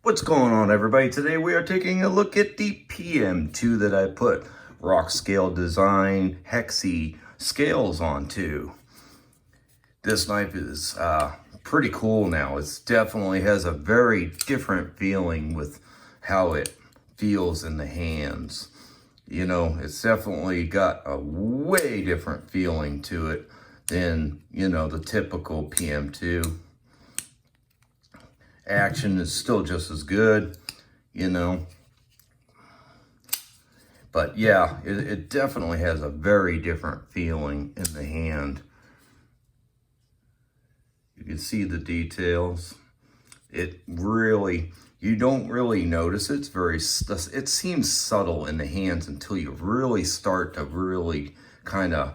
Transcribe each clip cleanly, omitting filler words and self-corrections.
What's going on, everybody? Today we are taking a look at the PM2 that I put Rockscale Design Hexi scales onto. This knife is pretty cool now. It definitely has a very different feeling with how it feels in the hands. You know, it's definitely got a way different feeling to it than, you know, the typical PM2. Action is still just as good, you know, but yeah, it definitely has a very different feeling in the hand. You can see the details. It really, you don't really notice it. It seems subtle in the hands until you really start to really kind of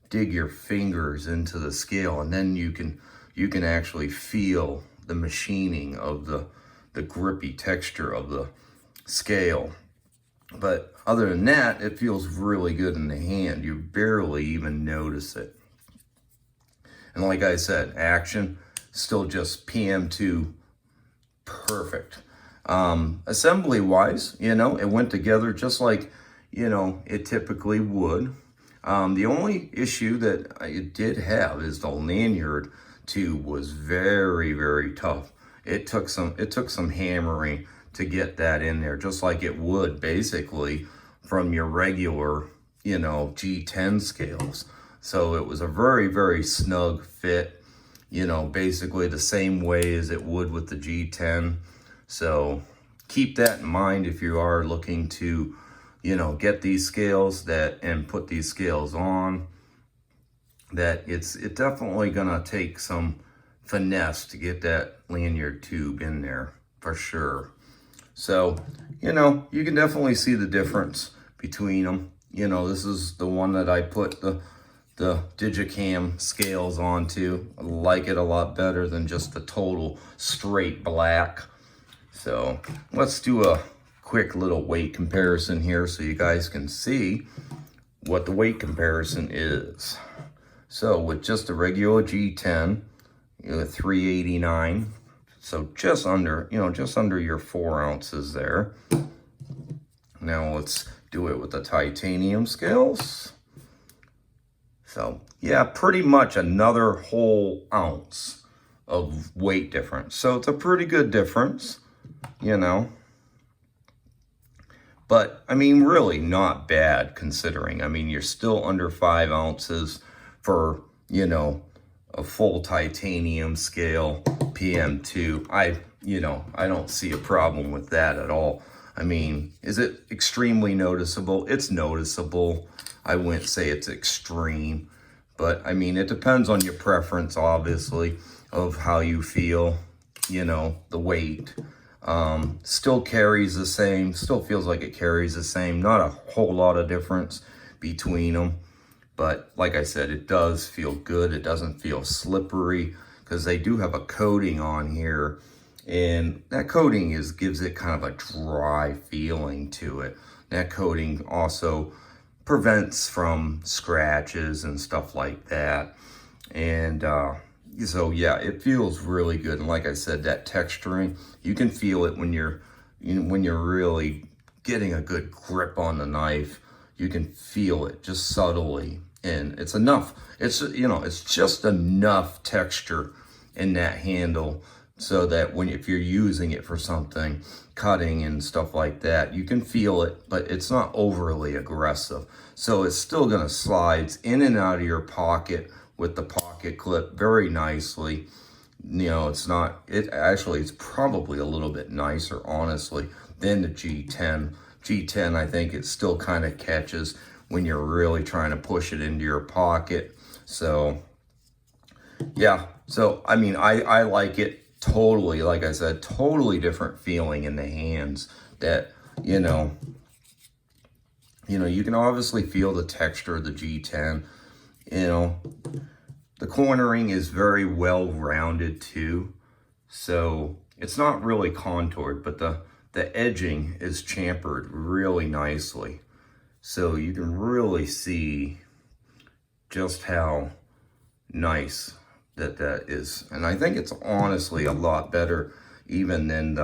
dig your fingers into the scale, and then you can actually feel the machining of the grippy texture of the scale. But other than that, it feels really good in the hand. You barely even notice it. And like I said, action, still just PM2 perfect. Assembly wise, you know, it went together just like, you know, it typically would. The only issue that it did have is the lanyard tube was very, very tough. It took some hammering to get that in there, just like it would basically from your regular, you know, G10 scales. So it was a very, very snug fit, you know, basically the same way as it would with the G10. So keep that in mind if you are looking to, you know, get these scales and put these scales on. That it's definitely gonna take some finesse to get that lanyard tube in there for sure. So, you know, you can definitely see the difference between them. You know, this is the one that I put the Digicam scales onto. I like it a lot better than just the total straight black. So let's do a quick little weight comparison here so you guys can see what the weight comparison is. So with just a regular G10, you have 389. So just under, you know, just under your 4 ounces there. Now let's do it with the titanium scales. So yeah, pretty much another whole ounce of weight difference. So it's a pretty good difference, you know. But I mean, really not bad considering. I mean, you're still under 5 ounces for, you know, a full titanium scale PM2. I don't see a problem with that at all. I mean, is it extremely noticeable? It's noticeable. I wouldn't say it's extreme, but I mean, it depends on your preference, obviously, of how you feel, you know, the weight. Still carries the same, still feels like it carries the same. Not a whole lot of difference between them. But like I said, it does feel good. It doesn't feel slippery because they do have a coating on here. And that coating gives it kind of a dry feeling to it. That coating also prevents from scratches and stuff like that. And so yeah, it feels really good. And like I said, that texturing, you can feel it when you're really getting a good grip on the knife. You can feel it just subtly. And it's enough, it's, you know, it's just enough texture in that handle so that if you're using it for something, cutting and stuff like that, you can feel it, but it's not overly aggressive. So it's still gonna slide in and out of your pocket with the pocket clip very nicely. You know, it's probably a little bit nicer, honestly, than the G10. G10, I think it still kind of catches when you're really trying to push it into your pocket. So yeah, so I mean, I like it totally. Like I said, totally different feeling in the hands. That you know, you can obviously feel the texture of the G10. You know, the cornering is very well rounded too, so it's not really contoured, but the edging is chamfered really nicely. So you can really see just how nice that is. And I think it's honestly a lot better even than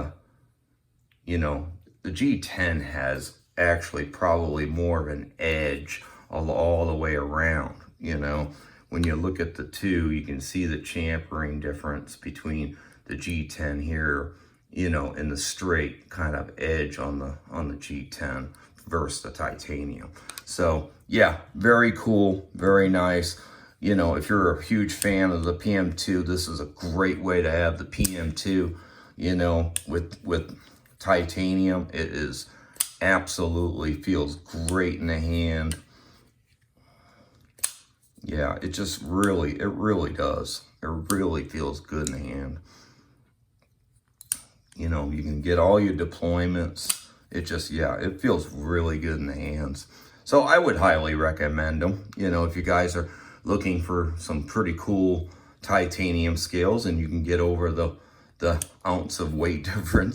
you know, the G10 has actually probably more of an edge all the way around, you know. When you look at the two, you can see the chamfering difference between the G10 here, you know, and the straight kind of edge on the G10 versus the titanium. So yeah, very cool, very nice. You know, if you're a huge fan of the PM2, this is a great way to have the PM2, you know, with titanium. It is absolutely feels great in the hand. Yeah, it just really, it really does. It really feels good in the hand. You know, you can get all your deployments. It just, yeah, it feels really good in the hands. So I would highly recommend them. You know, if you guys are looking for some pretty cool titanium scales and you can get over the ounce of weight difference,